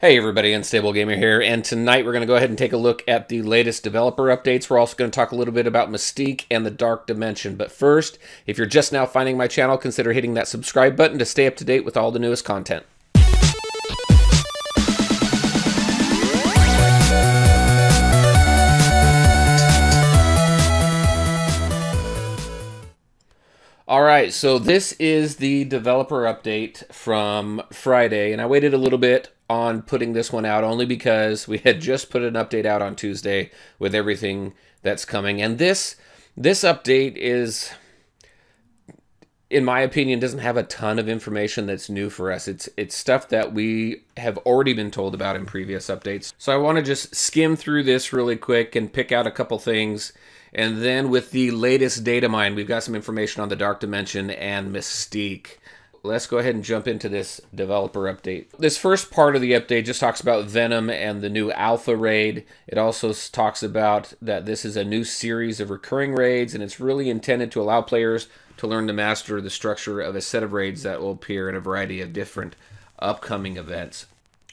Hey everybody, Unstable Gamer here, and tonight we're going to go ahead and take a look at the latest developer updates. We're also going to talk a little bit about Mystique and the Dark Dimension. But first, if you're just now finding my channel, consider hitting that subscribe button to stay up to date with all the newest content. Alright, so this is the developer update from Friday, and I waited a little bit on putting this one out only because we had just put an update out on Tuesday with everything that's coming. And this update is, in my opinion, doesn't have a ton of information that's new for us. It's stuff that we have already been told about in previous updates. So I want to just skim through this really quick and pick out a couple things. And then with the latest Datamine, we've got some information on the Dark Dimension and Mystique. Let's go ahead and jump into this developer update. This first part of the update just talks about Venom and the new Alpha raid. It also talks about that this is a new series of recurring raids, and it's really intended to allow players to learn to master the structure of a set of raids that will appear in a variety of different upcoming events.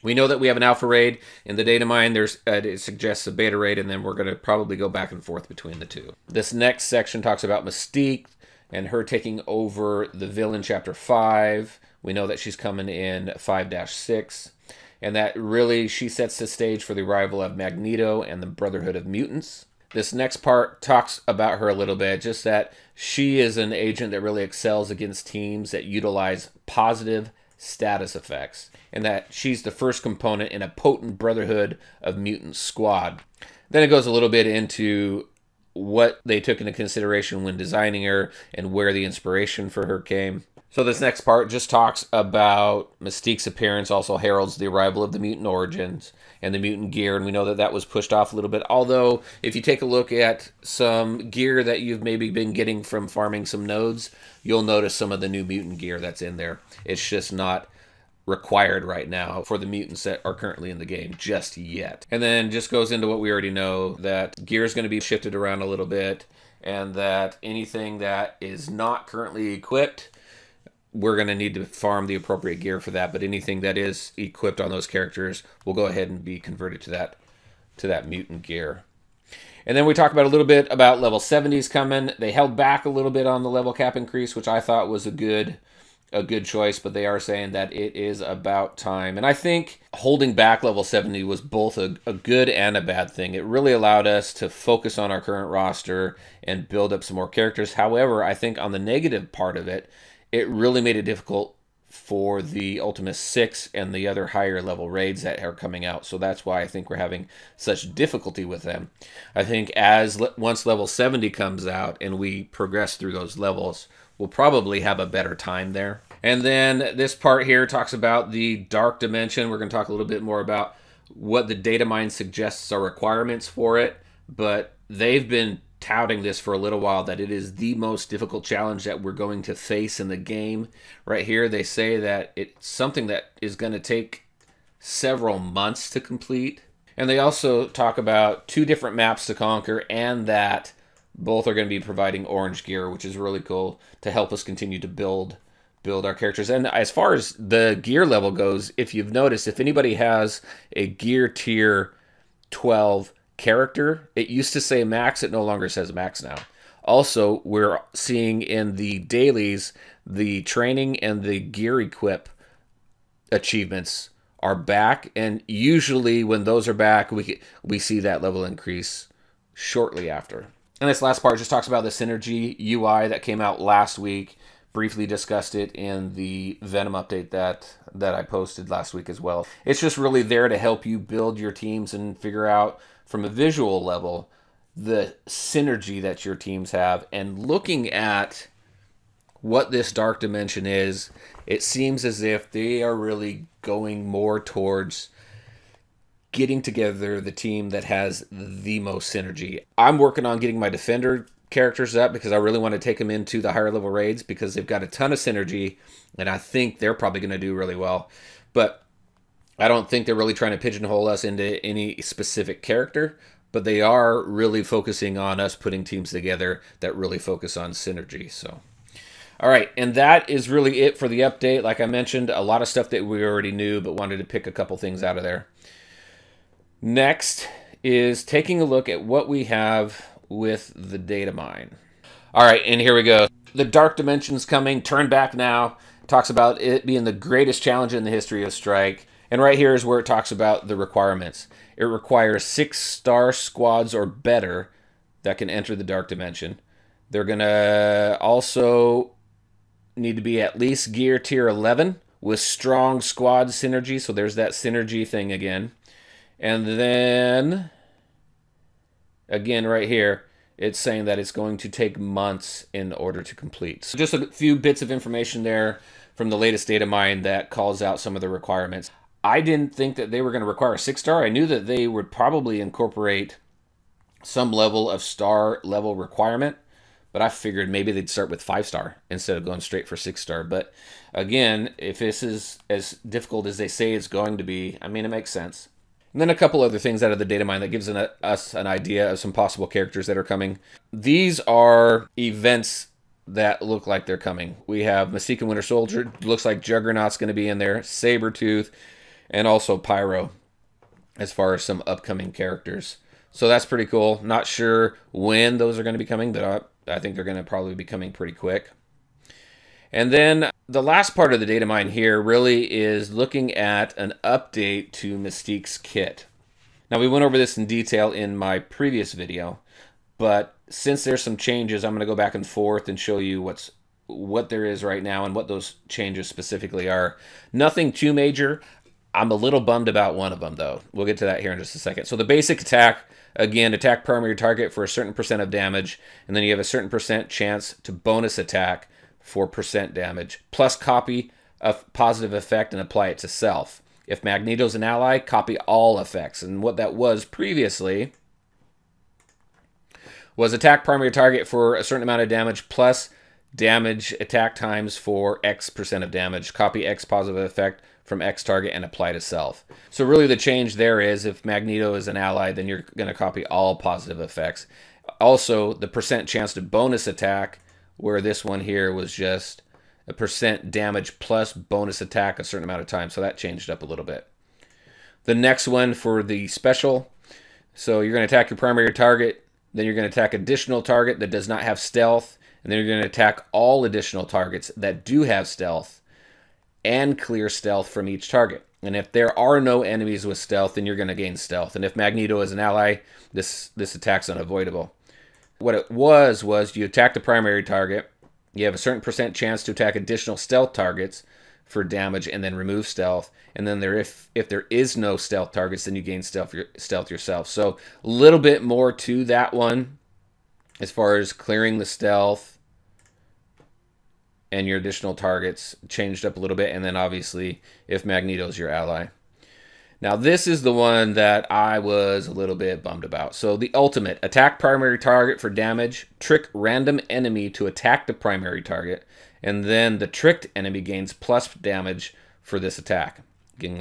We know that we have an Alpha raid. In the Datamine, it suggests a Beta raid, and then we're going to probably go back and forth between the two. This next section talks about Mystique and her taking over the villain chapter 5. We know that she's coming in 5-6, and that really she sets the stage for the arrival of Magneto and the Brotherhood of Mutants. This next part talks about her a little bit, just that she is an agent that really excels against teams that utilize positive status effects, and that she's the first component in a potent Brotherhood of Mutants squad. Then it goes a little bit into what they took into consideration when designing her and where the inspiration for her came. So this next part just talks about Mystique's appearance also heralds the arrival of the mutant origins and the mutant gear, and we know that that was pushed off a little bit. Although, if you take a look at some gear that you've maybe been getting from farming some nodes, you'll notice some of the new mutant gear that's in there. It's just not required right now for the mutants that are currently in the game just yet. And then just goes into what we already know, that gear is going to be shifted around a little bit, and that anything that is not currently equipped, we're going to need to farm the appropriate gear for that. But anything that is equipped on those characters will go ahead and be converted to that mutant gear. And then we talk about a little bit about level 70s coming. They held back a little bit on the level cap increase, which I thought was a good choice, but they are saying that it is about time. And I think holding back level 70 was both a good and a bad thing. It really allowed us to focus on our current roster and build up some more characters. However, I think on the negative part of it, it really made it difficult for the Ultima 6 and the other higher level raids that are coming out. So that's why I think we're having such difficulty with them. I think once level 70 comes out and we progress through those levels, we'll probably have a better time there. And then this part here talks about the Dark Dimension. We're going to talk a little bit more about what the Datamine suggests are requirements for it, but they've been touting this for a little while, that it is the most difficult challenge that we're going to face in the game. Right here, they say that it's something that is going to take several months to complete. And they also talk about 2 different maps to conquer, and that both are going to be providing orange gear, which is really cool to help us continue to build our characters. And as far as the gear level goes, if you've noticed, if anybody has a gear tier 12 character, it used to say max, it no longer says max now. Also, we're seeing in the dailies, the training and the gear equip achievements are back, and usually when those are back, we see that level increase shortly after. And this last part just talks about the Synergy UI that came out last week. Briefly discussed it in the Venom update that I posted last week as well. It's just really there to help you build your teams and figure out from a visual level the synergy that your teams have. And looking at what this Dark Dimension is, it seems as if they are really going more towards getting together the team that has the most synergy. I'm working on getting my Defender characters up because I really want to take them into the higher level raids because they've got a ton of synergy, and I think they're probably going to do really well. But I don't think they're really trying to pigeonhole us into any specific character, but they are really focusing on us putting teams together that really focus on synergy. So All right, and that is really it for the update. Like I mentioned, a lot of stuff that we already knew, but wanted to pick a couple things out of there. Next is taking a look at what we have with the data mine. All right, and here we go. The Dark Dimension's coming, Turn Back Now. It talks about it being the greatest challenge in the history of Strike. And right here is where it talks about the requirements. It requires 6-star squads or better that can enter the Dark Dimension. They're going to also need to be at least gear tier 11 with strong squad synergy. So there's that synergy thing again. And then, again, right here, it's saying that it's going to take months in order to complete. So just a few bits of information there from the latest data mine that calls out some of the requirements. I didn't think that they were going to require a 6-star. I knew that they would probably incorporate some level of star level requirement, but I figured maybe they'd start with 5-star instead of going straight for 6-star. But again, if this is as difficult as they say it's going to be, I mean, it makes sense. And then a couple other things out of the data mine that gives us an idea of some possible characters that are coming. These are events that look like they're coming. We have Mystique and Winter Soldier. Looks like Juggernaut's going to be in there. Sabretooth, and also Pyro as far as some upcoming characters. So that's pretty cool. Not sure when those are going to be coming, but I think they're going to probably be coming pretty quick. And then the last part of the data mine here really is looking at an update to Mystique's kit. Now, we went over this in detail in my previous video, but since there's some changes, I'm going to go back and forth and show you what there is right now and what those changes specifically are. Nothing too major. I'm a little bummed about one of them, though. We'll get to that here in just a second. So the basic attack, again, attack primary target for a certain % of damage, and then you have a certain % chance to bonus attack for % damage, plus copy a positive effect and apply it to self. If Magneto's an ally, copy all effects. And what that was previously was attack primary target for a certain amount of damage, plus damage attack times for X % of damage, copy X positive effect from X target and apply to self. So really the change there is if Magneto is an ally, then you're going to copy all positive effects. Also, the % chance to bonus attack, where this one here was just a % damage plus bonus attack a certain amount of time. So that changed up a little bit. The next one for the special, so you're going to attack your primary target, then you're going to attack additional target that does not have stealth, and then you're going to attack all additional targets that do have stealth and clear stealth from each target. And if there are no enemies with stealth, then you're going to gain stealth. And if Magneto is an ally, this attack's unavoidable. What it was you attack the primary target, you have a certain % chance to attack additional stealth targets for damage and then remove stealth. And then if there is no stealth targets, then you gain stealth yourself. So a little bit more to that one as far as clearing the stealth and your additional targets changed up a little bit. And then obviously if Magneto's your ally. Now this is the one that I was a little bit bummed about. So the ultimate, attack primary target for damage, trick random enemy to attack the primary target, and then the tricked enemy gains plus damage for this attack.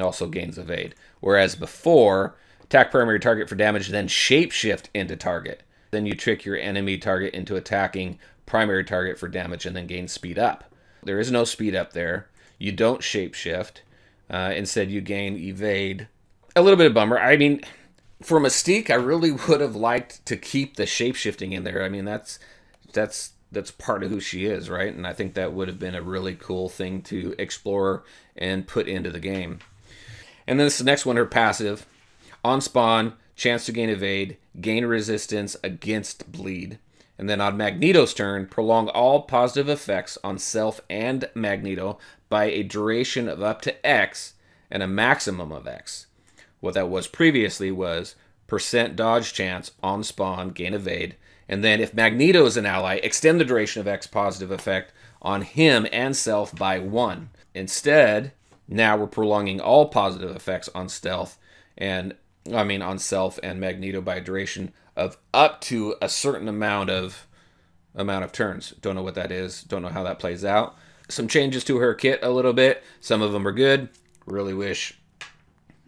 Also gains evade. Whereas before, attack primary target for damage, then shapeshift into target. Then you trick your enemy target into attacking primary target for damage and then gain speed up. There is no speed up there. You don't shapeshift. Instead, you gain evade. A little bit of bummer. I mean, for Mystique, I really would have liked to keep the shapeshifting in there. I mean, that's part of who she is, right? And I think that would have been a really cool thing to explore and put into the game. And then this next one, her passive. On spawn, chance to gain evade, gain resistance against bleed. And then on Magneto's turn, prolong all positive effects on self and Magneto by a duration of up to X and a maximum of X. What that was previously was % dodge chance on spawn, gain evade. And then if Magneto is an ally, extend the duration of X positive effect on him and self by 1. Instead, now we're prolonging all positive effects on stealth and on self and Magneto by a duration of up to a certain amount of turns. Don't know what that is. Don't know how that plays out. Some changes to her kit a little bit. Some of them are good. Really wish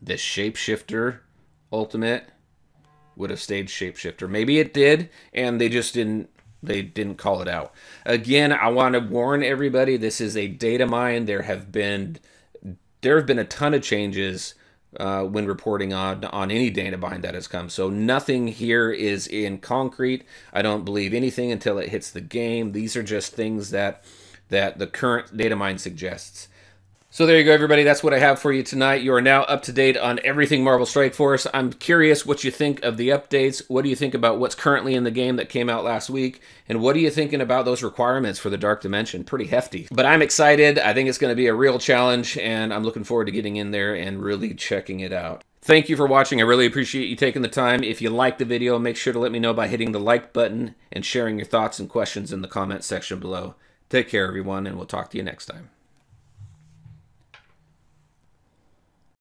this shapeshifter ultimate would have stayed shapeshifter. Maybe it did, and they just didn't they didn't call it out. Again, I want to warn everybody, this is a data mine. There have been a ton of changes when reporting on any data mine that has come. So nothing here is in concrete. I don't believe anything until it hits the game. These are just things that the current data mine suggests. So there you go, everybody. That's what I have for you tonight. You are now up to date on everything Marvel Strike Force. I'm curious what you think of the updates. What do you think about what's currently in the game that came out last week? And what are you thinking about those requirements for the Dark Dimension? Pretty hefty. But I'm excited. I think it's going to be a real challenge, and I'm looking forward to getting in there and really checking it out. Thank you for watching. I really appreciate you taking the time. If you liked the video, make sure to let me know by hitting the like button and sharing your thoughts and questions in the comment section below. Take care, everyone, and we'll talk to you next time.